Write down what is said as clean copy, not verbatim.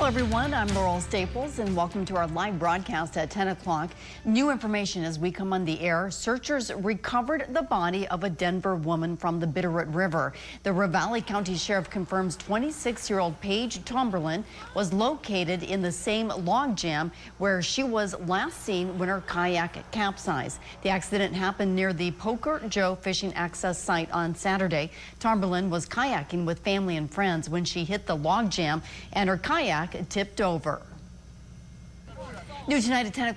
Everyone, I'm Laurel Staples and welcome to our live broadcast at 10 o'clock. New information as we come on the air. Searchers recovered the body of a Denver woman from the Bitterroot River. The Ravalli County Sheriff confirms 26-year-old Paige Tomberlin was located in the same logjam where she was last seen when her kayak capsized. The accident happened near the Poker Joe fishing access site on Saturday. Tomberlin was kayaking with family and friends when she hit the logjam and her kayak tipped over. New tonight at 10 o'clock.